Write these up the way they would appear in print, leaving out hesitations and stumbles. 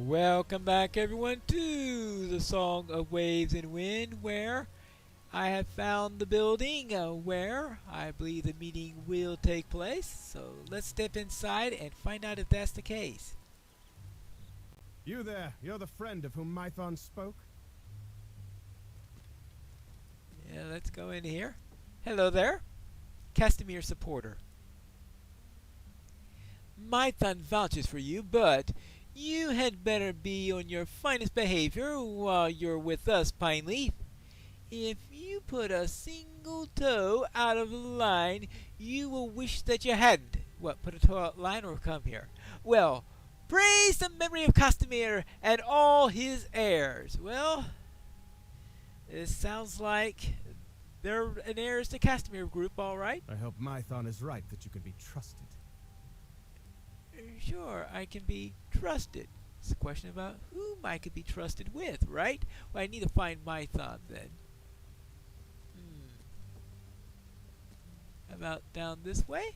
Welcome back, everyone, to the Song of Waves and Wind, where I have found the building where I believe the meeting will take place. So let's step inside and find out if that's the case. You there, you're the friend of whom Mython spoke? Yeah, let's go in here. Hello there, Castamir supporter. Mython vouches for you, but you had better be on your finest behavior while you're with us, Pine Leaf. If you put a single toe out of line, you will wish that you hadn't. What, put a toe out of line or come here? Well, praise the memory of Castamir and all his heirs. Well, it sounds like they're an heirs to Castamir group, all right? I hope Mython is right that you can be trusted. Sure, I can be trusted. It's a question about whom I could be trusted with, right? Well, I need to find Mython then. How about down this way?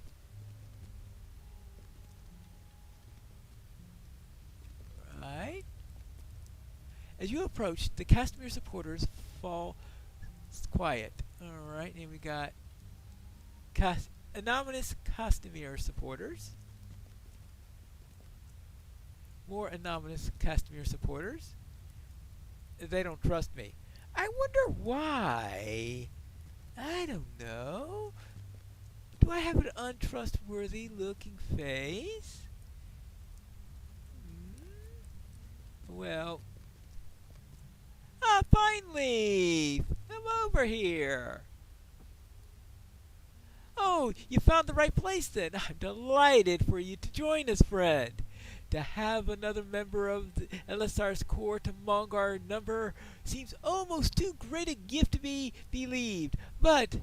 Right. As you approach, the Castamir supporters fall quiet. Alright, and we got anonymous Castamir supporters. More anonymous Castamir supporters. They don't trust me. I wonder why. I don't know. Do I have an untrustworthy looking face? Well. Ah, Pine Leaf! Come over here. Oh, you found the right place then. I'm delighted for you to join us, friend. To have another member of the LSR's court among our number seems almost too great a gift to be believed. But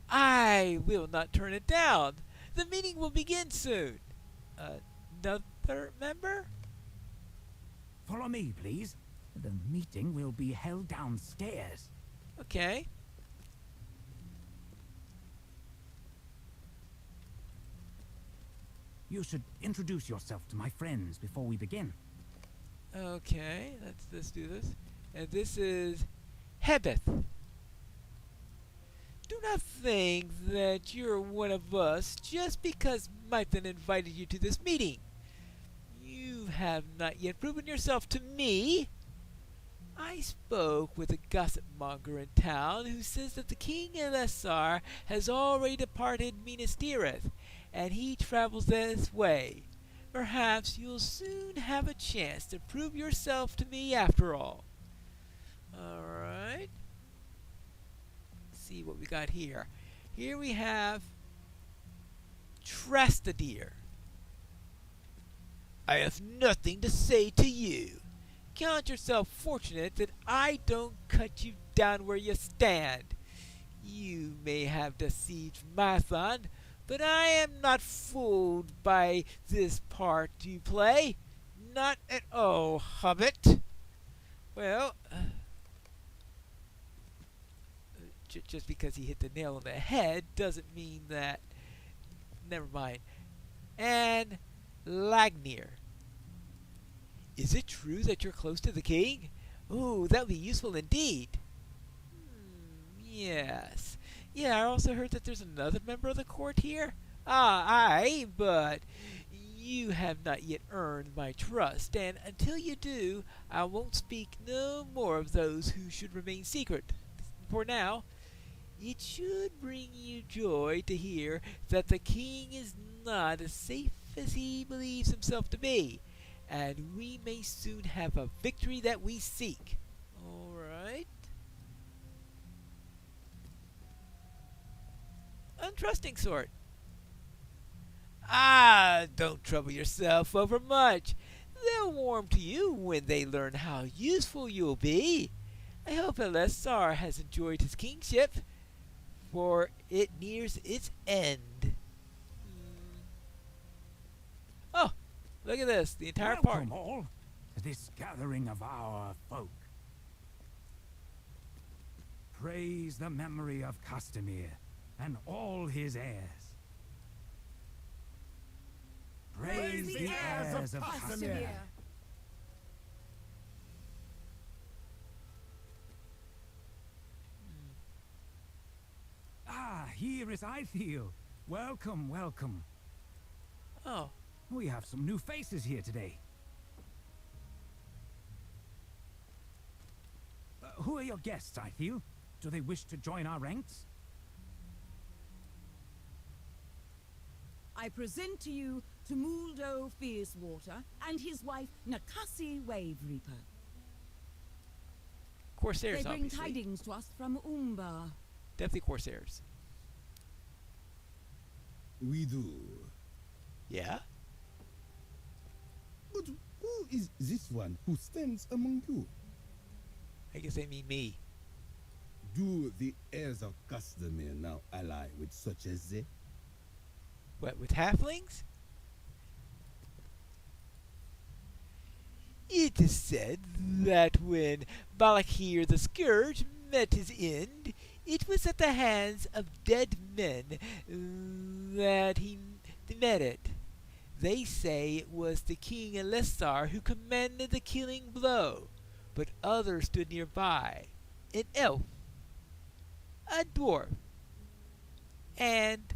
I will not turn it down. The meeting will begin soon. Another member? Follow me, please. The meeting will be held downstairs. Okay. You should introduce yourself to my friends before we begin. Okay, let's do this. And this is Hebeth. Do not think that you're one of us just because Mython invited you to this meeting. You have not yet proven yourself to me. I spoke with a gossip monger in town who says that the King of Lesar has already departed Minas Tirith, and he travels this way. Perhaps you'll soon have a chance to prove yourself to me after all. Alright. Let's see what we got here. Here we have Trastadir. I have nothing to say to you. Count yourself fortunate that I don't cut you down where you stand. You may have deceived Mython, but I am not fooled by this part you play. Not at all, Hobbit. Well, just because he hit the nail on the head doesn't mean that... Never mind. And Lagnir. Is it true that you're close to the king? Oh, that would be useful indeed. Yes. Yeah, I also heard that there's another member of the court here. Ah, aye, but you have not yet earned my trust, and until you do, I won't speak no more of those who should remain secret. For now, it should bring you joy to hear that the king is not as safe as he believes himself to be, and we may soon have a victory that we seek. All right. Untrusting sort. Ah, don't trouble yourself over much. They'll warm to you when they learn how useful you'll be. I hope Elessar has enjoyed his kingship, for it nears its end. Oh, look at this, the entire park. Welcome all to this gathering of our folk. Praise the memory of Castamir and all his heirs. Praise the heirs of Castamir. dearest Ithiel. Welcome, welcome. Oh, We have some new faces here today. Who are your guests, Ithiel? Do they wish to join our ranks? I present to you Tumuldo Fiercewater and his wife Nakasi Wave Reaper. Corsairs, They bring obviously. tidings to us from Umbar. Definitely Corsairs. We do. Yeah? But who is this one who stands among you? I guess they mean me. Do the heirs of Castamir now ally with such as they? What, with halflings? It is said that when Balakir the Scourge met his end, it was at the hands of dead men that he met it. They say it was the King Elessar who commanded the killing blow, but others stood nearby. An elf, a dwarf, and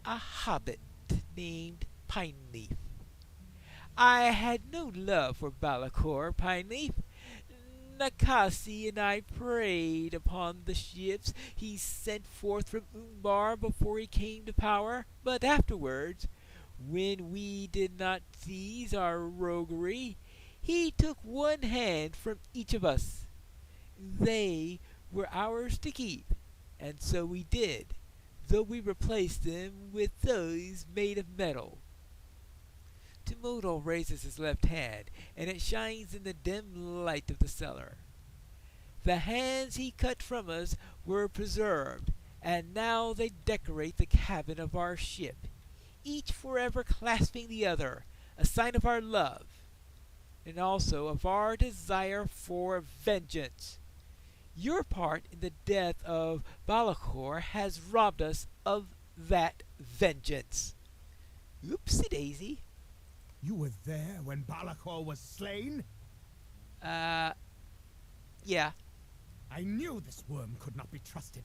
a hobbit named Pineleaf. I had no love for Balakor, Pineleaf. Nakasi and I preyed upon the ships he sent forth from Umbar before he came to power, but afterwards, when we did not cease our roguery, he took one hand from each of us. They were ours to keep, and so we did, though we replaced them with those made of metal. Tumuldo raises his left hand, and it shines in the dim light of the cellar. The hands he cut from us were preserved, and now they decorate the cabin of our ship, each forever clasping the other, a sign of our love, and also of our desire for vengeance. Your part in the death of Balakor has robbed us of that vengeance. Oopsie daisy. You were there when Balakor was slain? Yeah. I knew this worm could not be trusted.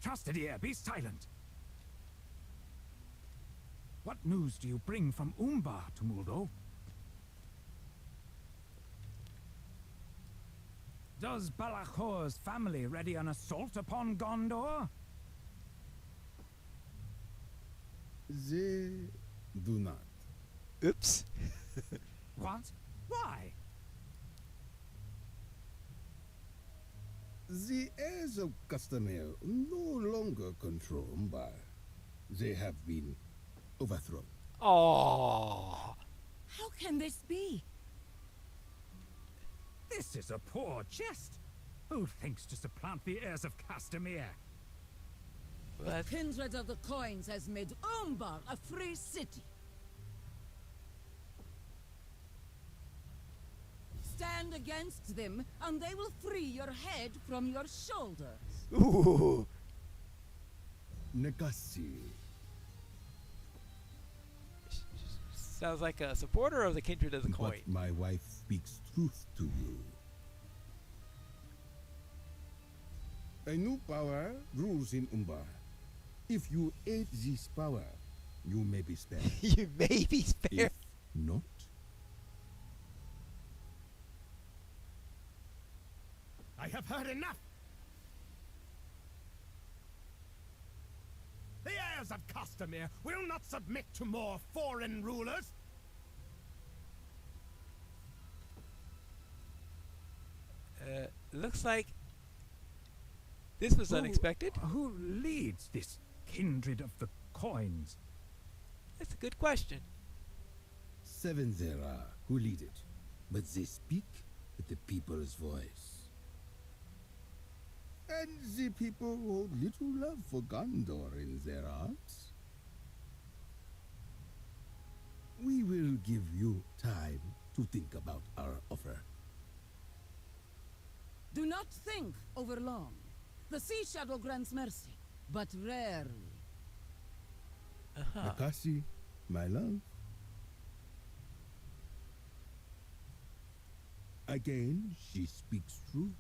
Trusted ear, be silent. What news do you bring from Umbar, Tumuldo? Does Balakhor's family ready an assault upon Gondor? They do not. Oops. What? Why? The heirs of Castamir no longer control Umbar. They have been overthrown. Oh. How can this be? This is a poor jest. Who thinks to supplant the heirs of Castamir? What? Kindred of the Coins has made Umbar a free city. Stand against them, and they will free your head from your shoulders. Ooh. Nakasi, Sounds like a supporter of the Kindred of the Coin. but my wife speaks truth to you. A new power rules in Umbar. If you aid this power, you may be spared. You may be spared. If not, I have heard enough! The heirs of Castamir will not submit to more foreign rulers! Looks like this was unexpected. Who leads this Kindred of the Coins? That's a good question. 7 there are who lead it, but they speak with the people's voice. And the people hold little love for Gondor in their hearts. We will give you time to think about our offer. Do not think over long. The Sea Shadow grants mercy, but rarely. Uh-huh. Nakasi, my love. Again, she speaks truth.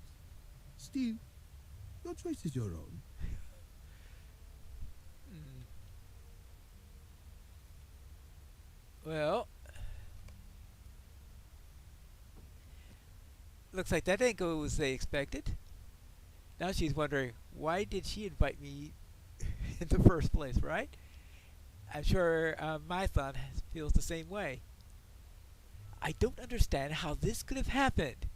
Still, your choice is your own. Hmm. Well, looks like that didn't go as they expected. Now she's wondering, why did she invite me in the first place, right? I'm sure Mython feels the same way. I don't understand how this could have happened.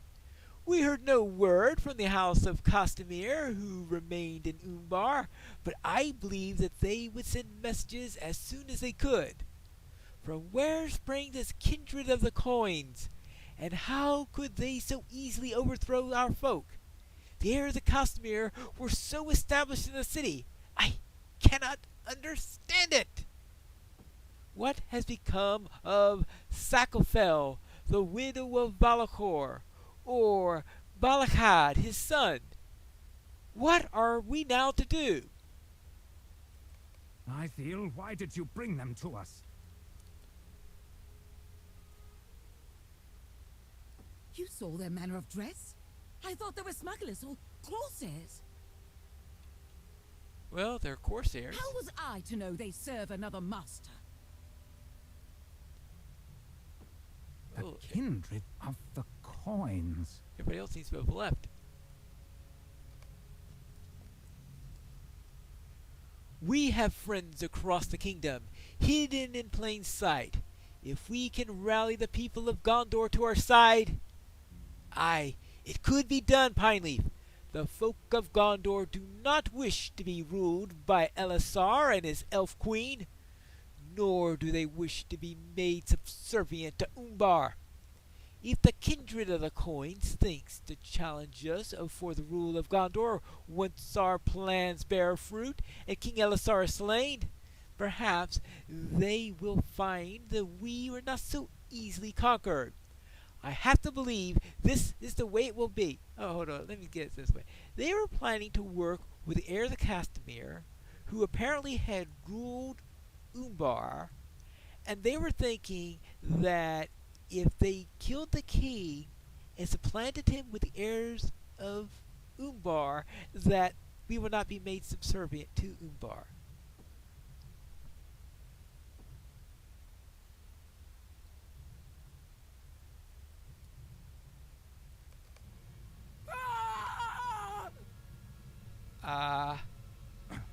We heard no word from the House of Castamir, who remained in Umbar, but I believe that they would send messages as soon as they could. From where sprang this kindred of the coins, and how could they so easily overthrow our folk? The heirs of Castamir were so established in the city. I cannot understand it. What has become of Sakofel, the widow of Balakor, or Balakad, his son? What are we now to do? I feel, why did you bring them to us? You saw their manner of dress? I thought they were smugglers or corsairs. Well, they're corsairs. How was I to know they serve another master? The Oh, kindred of the coins. everybody else seems to have left. We have friends across the kingdom, hidden in plain sight. If we can rally the people of Gondor to our side, aye, it could be done, Pineleaf. The folk of Gondor do not wish to be ruled by Elisar and his elf queen, nor do they wish to be made subservient to Umbar. If the kindred of the coins thinks to challenge us for the rule of Gondor once our plans bear fruit and King Elisar is slain, perhaps they will find that we were not so easily conquered. I have to believe this is the way it will be. Oh, hold on, let me get it this way. They were planning to work with the heirs of Castamir, who apparently had ruled Umbar, and they were thinking that if they killed the king and supplanted him with the heirs of Umbar, that we would not be made subservient to Umbar.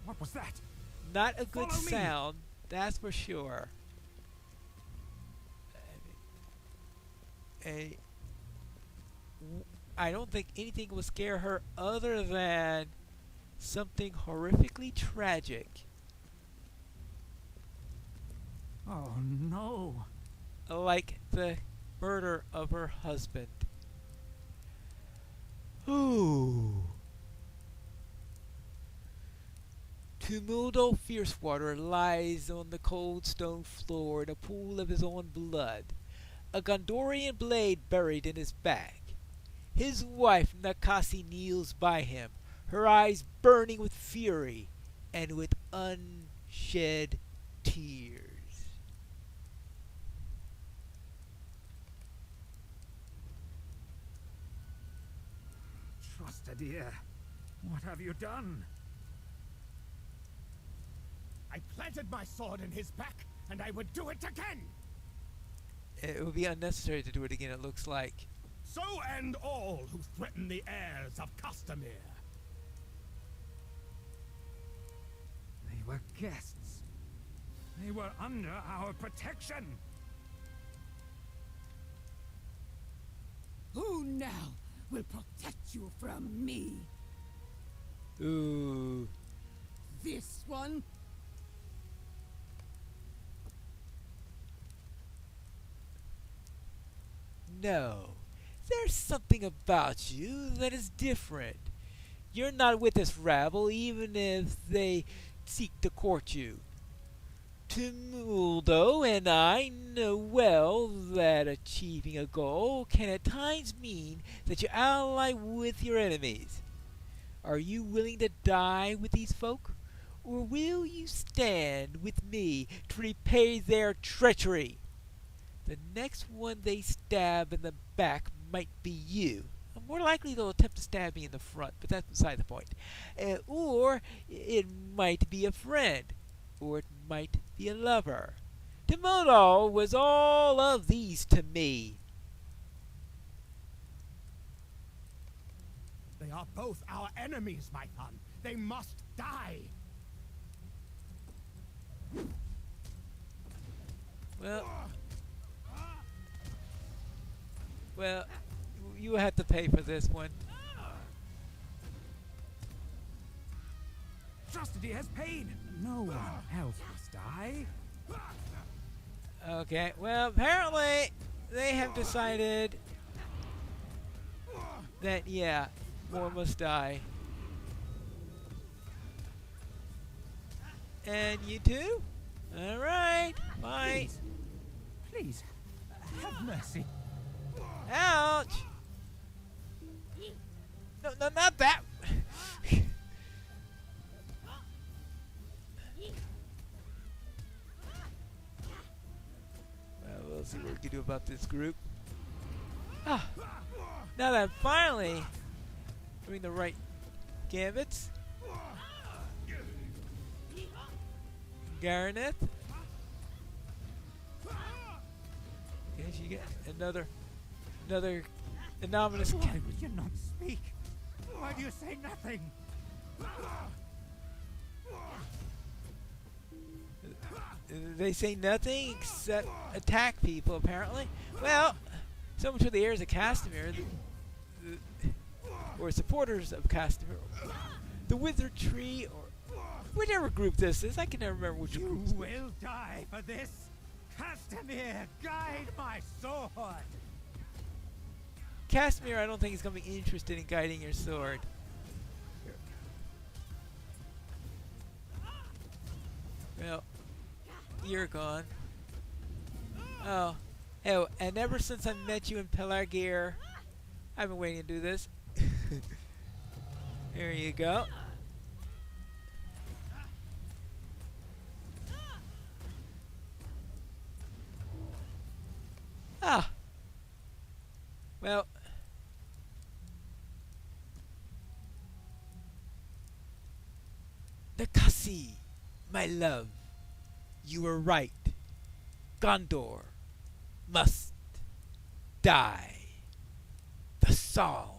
What was that? Not a good Follow me. sound, that's for sure. I don't think anything will scare her other than something horrifically tragic. Oh no. Like the murder of her husband. Ooh. Tumuldo Fiercewater lies on the cold stone floor in a pool of his own blood, a Gondorian blade buried in his back. His wife Nakasi kneels by him, her eyes burning with fury and with unshed tears. Trusted ear, what have you done? I planted my sword in his back, and I would do it again! It would be unnecessary to do it again, it looks like. So end all who threaten the heirs of Castamir. They were guests. They were under our protection. Who now will protect you from me? Ooh. This one? No. There's something about you that is different. You're not with this rabble, even if they seek to court you. Tumuldo and I know well that achieving a goal can at times mean that you ally with your enemies. Are you willing to die with these folk? Or will you stand with me to repay their treachery? The next one they stab in the back might be you. More likely they'll attempt to stab me in the front, but that's beside the point. Or it might be a friend, or it might be a lover. Timodal was all of these to me. They are both our enemies, my son. They must die. Well, you have to pay for this one. Chastity has paid. No one else must die. Okay, well, apparently they have decided that, yeah, more must die. And you too? Alright, bye. Please, have mercy. Ouch! No, not that! Well, we'll see what we can do about this group. Ah, now that I'm finally doing the right gambits. Garneth. Okay, she get another anonymous. Why would you not speak? Why do you say nothing? They say nothing except attack people, apparently. Well, so much for the heirs of Castamir, or supporters of Castamir, the Wizard Tree, or whichever group this is. I can never remember which group. You will die for this. Castamir, guide my sword. Castamir, I don't think is going to be interested in guiding your sword. Well, you're gone. Oh, and ever since I met you in Pelargir, I've been waiting to do this. Here you go. Ah. Well. Nakasi, my love, you were right. Gondor must die. The song.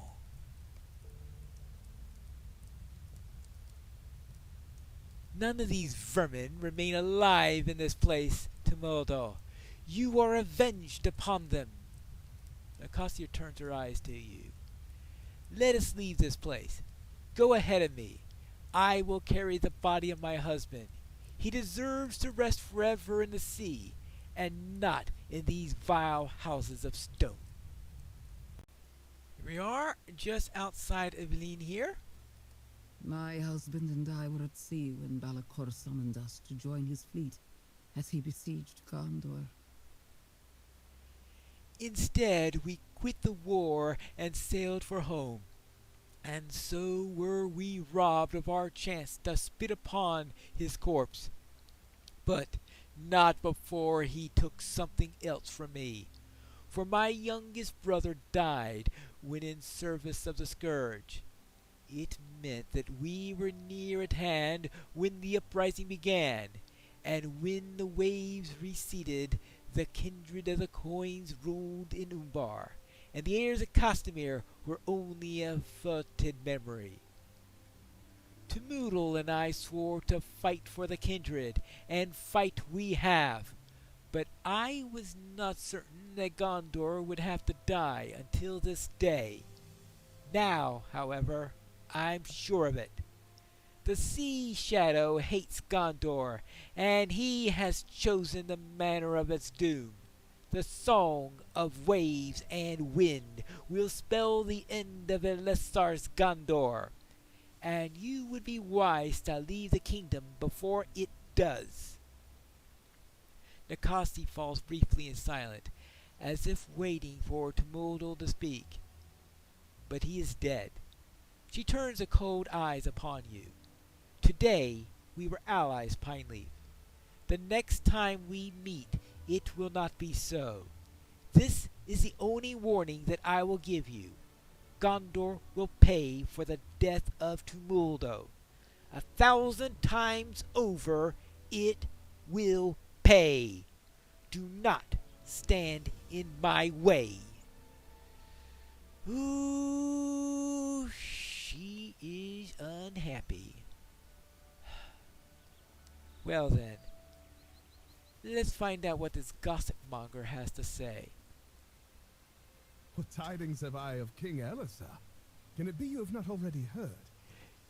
None of these vermin remain alive in this place, Timodal. You are avenged upon them. Acacia turns her eyes to you. Let us leave this place. Go ahead of me. I will carry the body of my husband. He deserves to rest forever in the sea, and not in these vile houses of stone. Here we are, just outside of Evelyn here. My husband and I were at sea when Balakor summoned us to join his fleet as he besieged Gondor. Instead, we quit the war and sailed for home. And so were we robbed of our chance to spit upon his corpse. But not before he took something else from me. For my youngest brother died when in service of the Scourge. It meant that we were near at hand when the uprising began, and when the waves receded, the kindred of the coins ruled in Umbar, and the heirs of Castamir were only a furtive memory. Temudal and I swore to fight for the kindred, and fight we have. But I was not certain that Gondor would have to die until this day. Now, however, I'm sure of it. The Sea Shadow hates Gondor, and he has chosen the manner of its doom. The song of waves and wind will spell the end of Elisar's Gondor, and you would be wise to leave the kingdom before it does. Nakasi falls briefly in silent, as if waiting for Temudal to speak. But he is dead. She turns the cold eyes upon you. Today we were allies, Pineleaf. The next time we meet, it will not be so. This is the only warning that I will give you. Gondor will pay for the death of Tumuldo. 1,000 times over it will pay. Do not stand in my way. Ooh, she is unhappy. Well then, let's find out what this gossip monger has to say. What tidings have I of King Elisar? Can it be you have not already heard?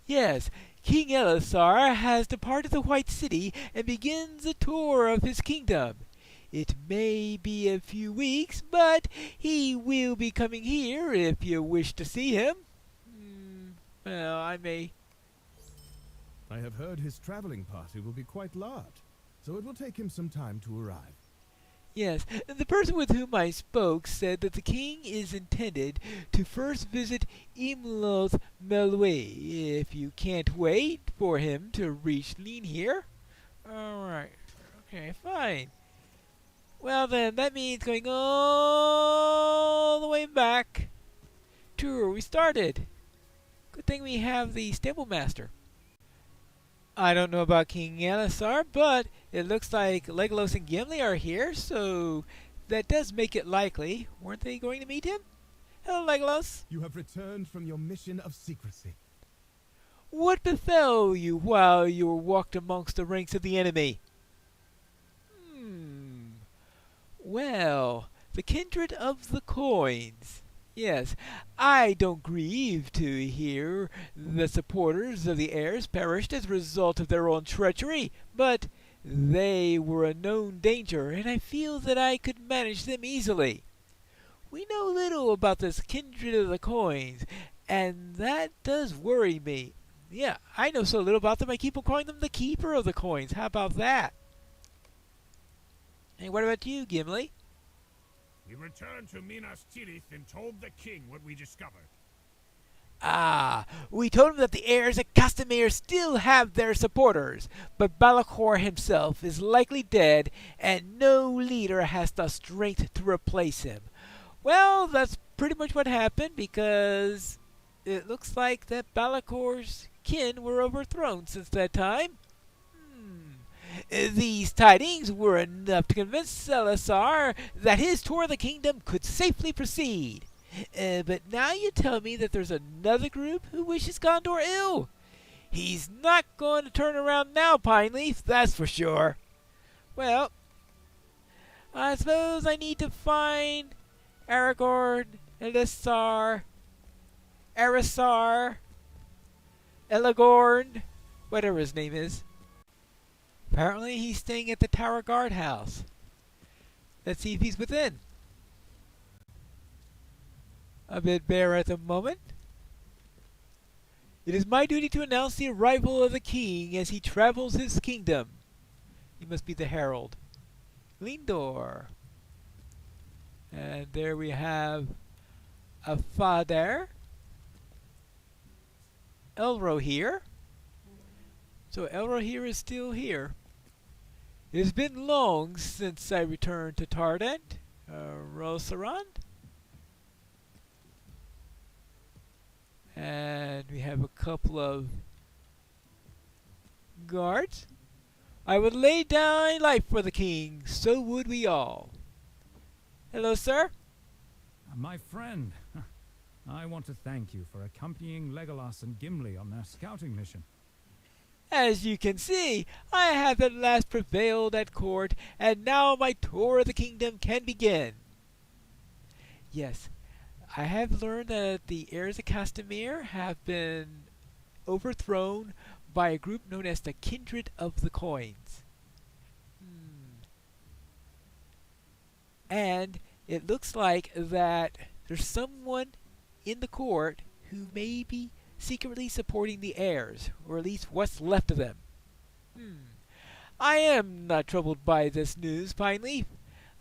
Yes, King Elisar has departed the White City and begins a tour of his kingdom. It may be a few weeks, but he will be coming here if you wish to see him. Well, I may. I have heard his traveling party will be quite large, so it will take him some time to arrive. Yes, the person with whom I spoke said that the king is intended to first visit Imloth Melwe. If you can't wait for him to reach Lean here. Alright, okay, fine. Well then, that means going all the way back to where we started. Good thing we have the stable master. I don't know about King Elisar, but it looks like Legolas and Gimli are here, so that does make it likely. Weren't they going to meet him? Hello, Legolas. You have returned from your mission of secrecy. What befell you while you were walked amongst the ranks of the enemy? Well, the kindred of the coins. Yes, I don't grieve to hear the supporters of the heirs perished as a result of their own treachery, but they were a known danger, and I feel that I could manage them easily. We know little about this kindred of the coins, and that does worry me. Yeah, I know so little about them, I keep on calling them the keeper of the coins. How about that? And what about you, Gimli? We returned to Minas Tirith and told the king what we discovered. Ah, we told him that the heirs of Castamir still have their supporters, but Balakor himself is likely dead, and no leader has the strength to replace him. Well, that's pretty much what happened, because it looks like that Balakor's kin were overthrown since that time. These tidings were enough to convince Elisar that his tour of the kingdom could safely proceed. But now you tell me that there's another group who wishes Gondor ill. He's not going to turn around now, Pineleaf, that's for sure. Well, I suppose I need to find Aragorn, Elisar, Erisar, Elagorn, whatever his name is. Apparently he's staying at the Tower Guard House. Let's see if he's within. A bit bare at the moment. It is my duty to announce the arrival of the king as he travels his kingdom. He must be the herald. Lindor. And there we have a father. Elrohir. So Elrohir is still here. It has been long since I returned to Tardent, Rosaran. And we have a couple of guards. I would lay down life for the king, so would we all. Hello, sir. My friend, I want to thank you for accompanying Legolas and Gimli on their scouting mission. As you can see, I have at last prevailed at court, and now my tour of the kingdom can begin. Yes, I have learned that the heirs of Castamir have been overthrown by a group known as the Kindred of the Coins. And it looks like that there's someone in the court who may be secretly supporting the heirs, or at least what's left of them. I am not troubled by this news, Pineleaf.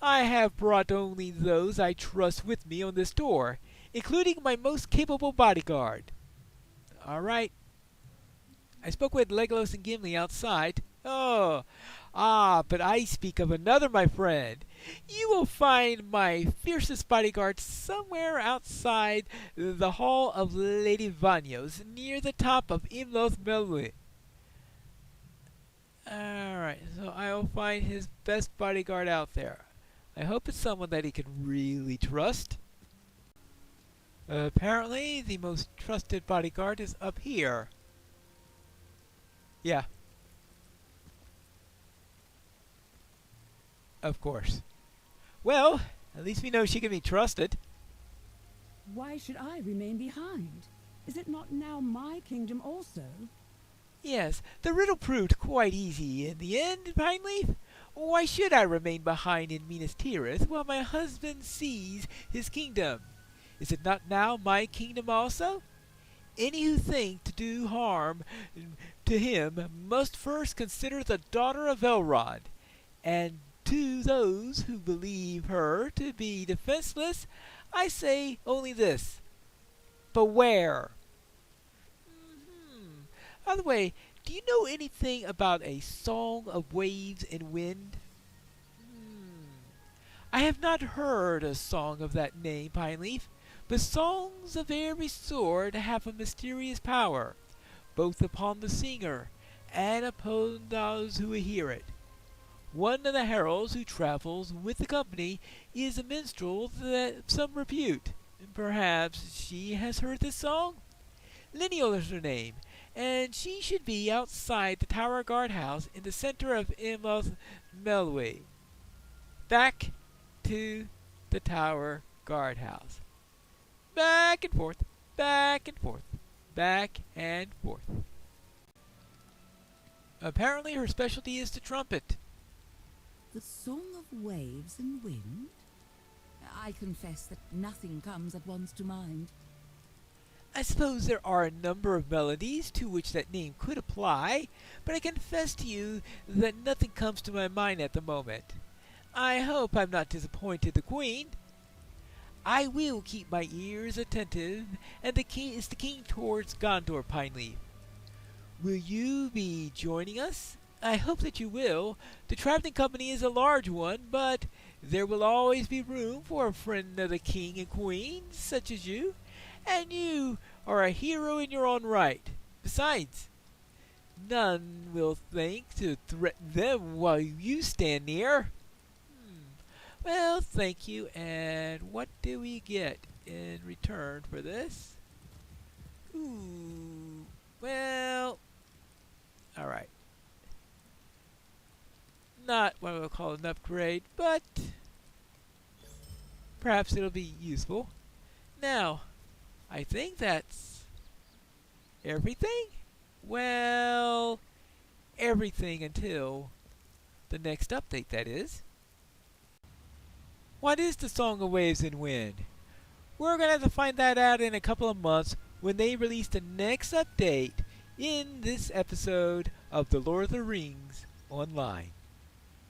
I have brought only those I trust with me on this tour, including my most capable bodyguard. All right. I spoke with Legolas and Gimli outside. Oh, but I speak of another, my friend. You will find my fiercest bodyguard somewhere outside the hall of Lady Vanyos, near the top of Imloth Melwe. Alright, so I will find his best bodyguard out there. I hope it's someone that he can really trust. Apparently, the most trusted bodyguard is up here. Yeah. Of course. Well, at least we know she can be trusted. Why should I remain behind? Is it not now my kingdom also? Yes, the riddle proved quite easy in the end, Pineleaf. Why should I remain behind in Minas Tirith while my husband sees his kingdom? Is it not now my kingdom also? Any who think to do harm to him must first consider the daughter of Elrond, and to those who believe her to be defenseless, I say only this: beware. By the way, do you know anything about a song of waves and wind? I have not heard a song of that name, Pineleaf, but songs of every sort have a mysterious power, both upon the singer and upon those who hear it. One of the heralds who travels with the company is a minstrel of some repute. Perhaps she has heard this song? Lineal is her name, and she should be outside the Tower Guardhouse in the center of Imloth Melwe. Back to the Tower Guardhouse. Back and forth, back and forth, back and forth. Apparently her specialty is the trumpet. The song of waves and wind? I confess that nothing comes at once to mind. I suppose there are a number of melodies to which that name could apply, but I confess to you that nothing comes to my mind at the moment. I hope I'm not disappointed the Queen. I will keep my ears attentive, and the king towards Gondor, Pineleaf. Will you be joining us? I hope that you will. The traveling company is a large one, but there will always be room for a friend of the king and queen, such as you, and you are a hero in your own right. Besides, none will think to threaten them while you stand near. Well, thank you, and what do we get in return for this? Ooh, well, alright. Not what I would call an upgrade, but perhaps it'll be useful. Now, I think that's everything? Well, everything until the next update, that is. What is the Song of Waves and Wind? We're going to have to find that out in a couple of months when they release the next update in this episode of The Lord of the Rings Online.